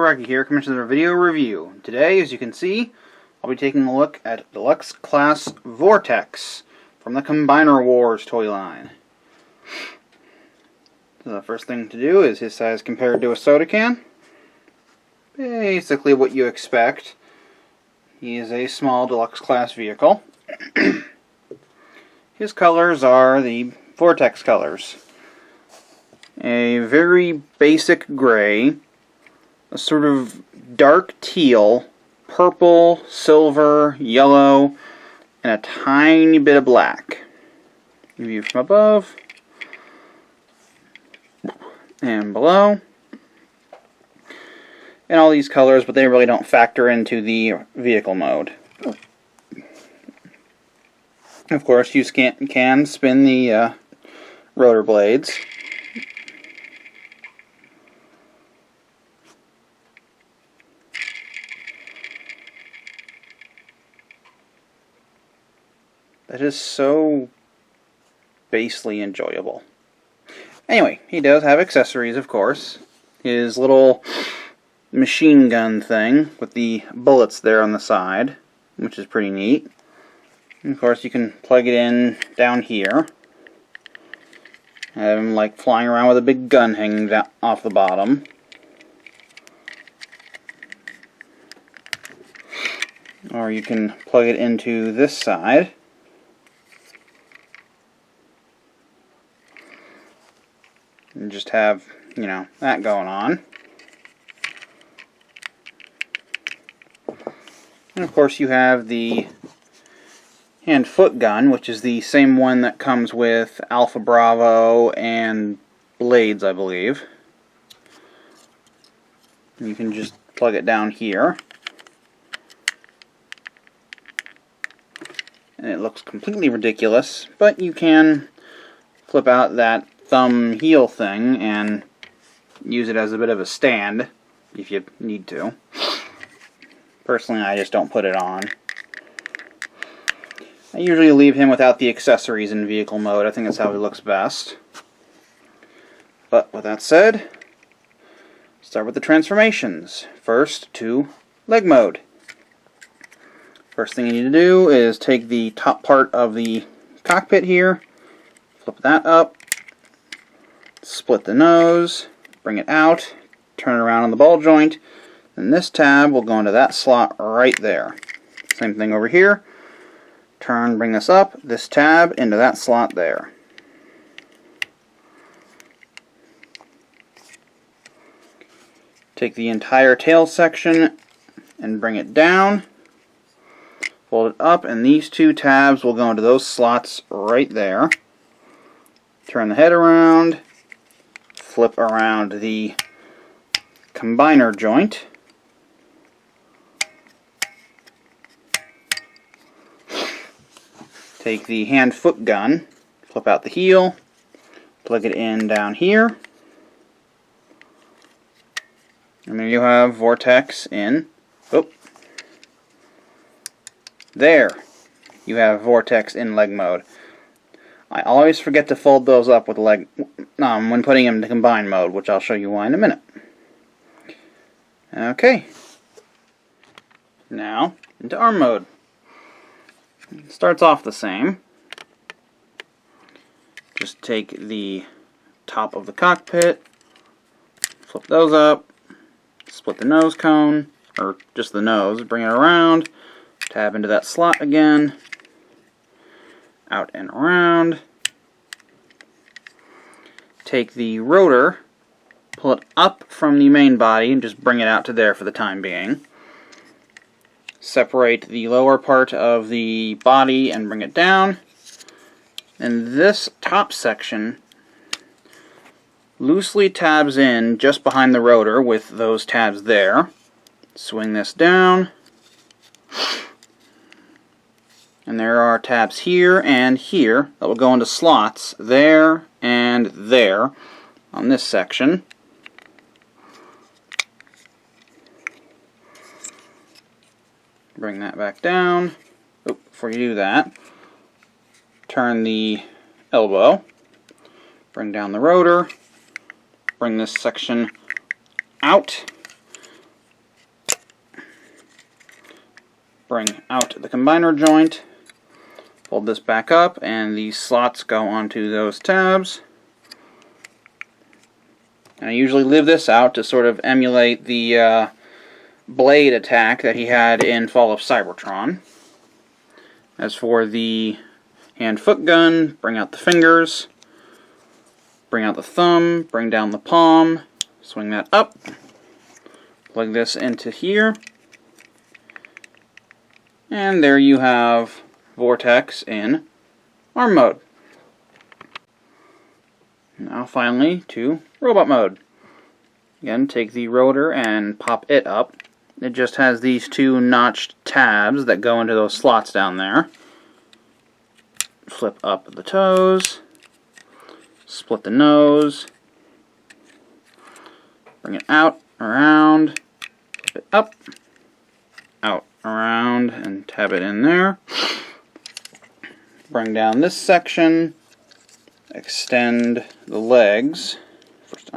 Rocky here, coming to the video review. Today, as you can see, I'll be taking a look at Deluxe Class Vortex from the Combiner Wars toy line. So the first thing to do is his size compared to a soda can. Basically what you expect. He is a small Deluxe Class vehicle. His colors are the Vortex colors. A very basic gray, a sort of dark teal, purple, silver, yellow, and a tiny bit of black. View from above and below. And all these colors, but they really don't factor into the vehicle mode. Of course, you can spin the rotor blades. That is so basely enjoyable. Anyway, he does have accessories, of course. His little machine gun thing with the bullets there on the side, which is pretty neat. And of course, you can plug it in down here. Have him like flying around with a big gun hanging down off the bottom. Or you can plug it into this side. And just have, you know, that going on. And of course you have the hand-foot gun, which is the same one that comes with Alpha Bravo and Blades, I believe. You can just plug it down here. And it looks completely ridiculous, but you can flip out that thumb heel thing and use it as a bit of a stand if you need to. Personally, I just don't put it on. I usually leave him without the accessories in vehicle mode. I think that's how he looks best. But with that said, start with the transformations. First to leg mode. First thing you need to do is take the top part of the cockpit here, flip that up, split the nose, bring it out, turn it around on the ball joint, and this tab will go into that slot right there. Same thing over here. Turn, bring this up, this tab into that slot there. Take the entire tail section and bring it down. Fold it up, and these two tabs will go into those slots right there. Turn the head around, flip around the combiner joint. Take the hand-foot gun, flip out the heel, plug it in down here, and there you have Vortex in. Oh, there you have Vortex in leg mode. I always forget to fold those up with leg when putting them into combine mode, which I'll show you why in a minute. Okay, now into arm mode. It starts off the same. Just take the top of the cockpit, flip those up, split the nose cone, or just the nose, bring it around, tab into that slot again, out and around. Take the rotor, pull it up from the main body, and just bring it out to there for the time being. Separate the lower part of the body and bring it down. And this top section loosely tabs in just behind the rotor with those tabs there. Swing this down. And there are tabs here and here that will go into slots there and there on this section. Bring that back down. Oh, before you do that, turn the elbow, bring down the rotor, bring this section out, bring out the combiner joint, fold this back up, and these slots go onto those tabs. And I usually leave this out to sort of emulate the blade attack that he had in Fall of Cybertron. As for the hand-foot gun, bring out the fingers, bring out the thumb, bring down the palm, swing that up, plug this into here, and there you have Vortex in arm mode. Now finally to robot mode. Again, take the rotor and pop it up. It just has these two notched tabs that go into those slots down there. Flip up the toes, split the nose, bring it out, around, flip it up, out, around, and tab it in there. Bring down this section, extend the legs, first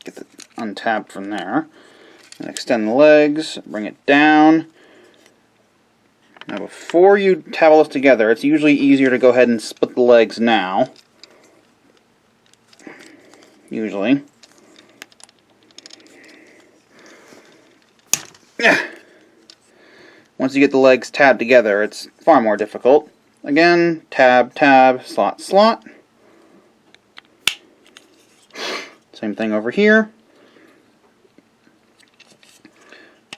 get the untabbed from there, and extend the legs, bring it down. Now before you tab all this together, it's usually easier to go ahead and split the legs now. Usually. Once you get the legs tabbed together, it's far more difficult. Again, tab, tab, slot, slot. Same thing over here.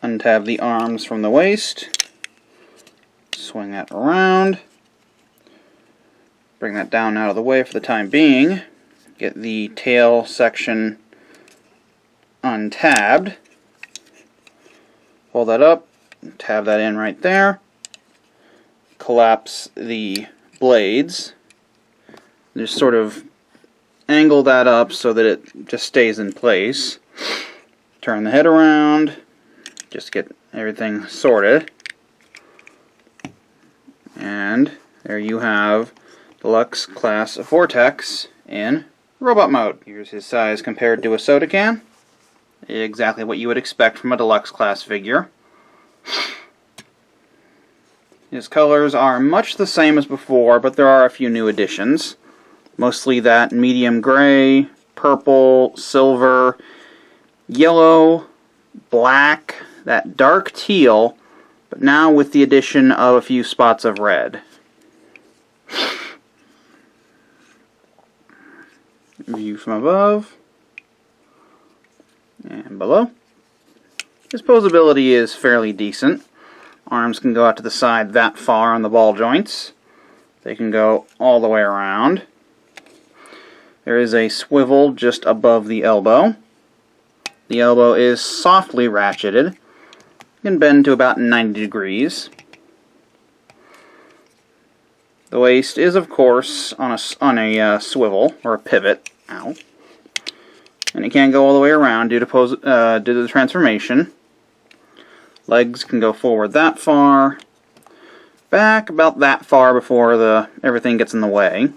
Untab the arms from the waist. Swing that around. Bring that down out of the way for the time being. Get the tail section untabbed. Pull that up. Tab that in right there. Collapse the blades. Just sort of angle that up so that it just stays in place. Turn the head around. Just get everything sorted. And there you have Deluxe Class Vortex in robot mode. Here's his size compared to a soda can. Exactly what you would expect from a Deluxe Class figure. His colors are much the same as before, but there are a few new additions. Mostly that medium gray, purple, silver, yellow, black, that dark teal, but now with the addition of a few spots of red. View from above and below. His posability is fairly decent. Arms can go out to the side that far on the ball joints. They can go all the way around. There is a swivel just above the elbow. The elbow is softly ratcheted. You can bend to about 90 degrees. The waist is, of course, on a swivel, or a pivot. Ow. And it can go all the way around due to the transformation. Legs can go forward that far, back about that far before everything gets in the way.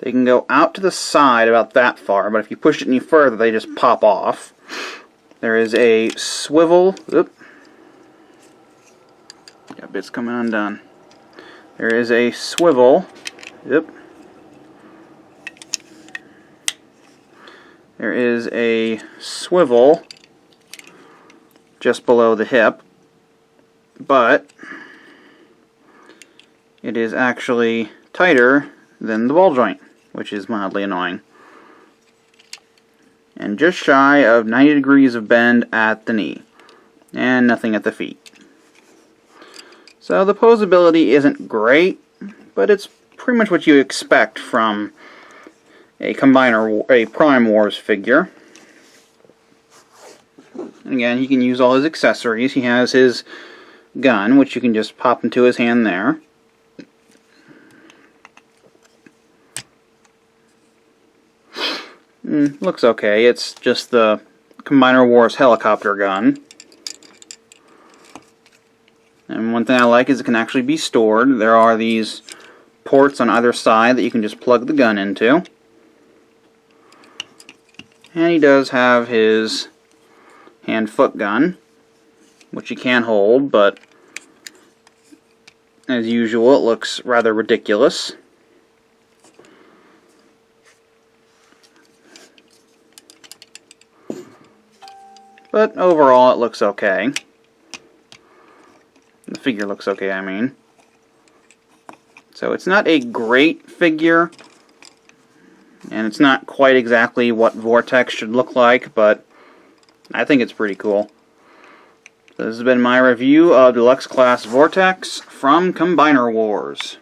They can go out to the side about that far, but if you push it any further, they just pop off. There is a swivel. Oop. Got bits coming undone. There is a swivel. Yep. There is a swivel just below the hip, but it is actually tighter than the ball joint, which is mildly annoying. And just shy of 90 degrees of bend at the knee, and nothing at the feet. So the posability isn't great, but it's pretty much what you expect from a Prime Wars figure. And again, he can use all his accessories. He has his gun, which you can just pop into his hand there. Looks okay. It's just the Combiner Wars helicopter gun. And one thing I like is it can actually be stored. There are these ports on either side that you can just plug the gun into. And he does have his hand-foot gun, which you can hold, but As usual, it looks rather ridiculous. But overall, it looks okay. The figure looks okay, I mean. So it's not a great figure, and it's not quite exactly what Vortex should look like, but I think it's pretty cool. So this has been my review of Deluxe Class Vortex from Combiner Wars.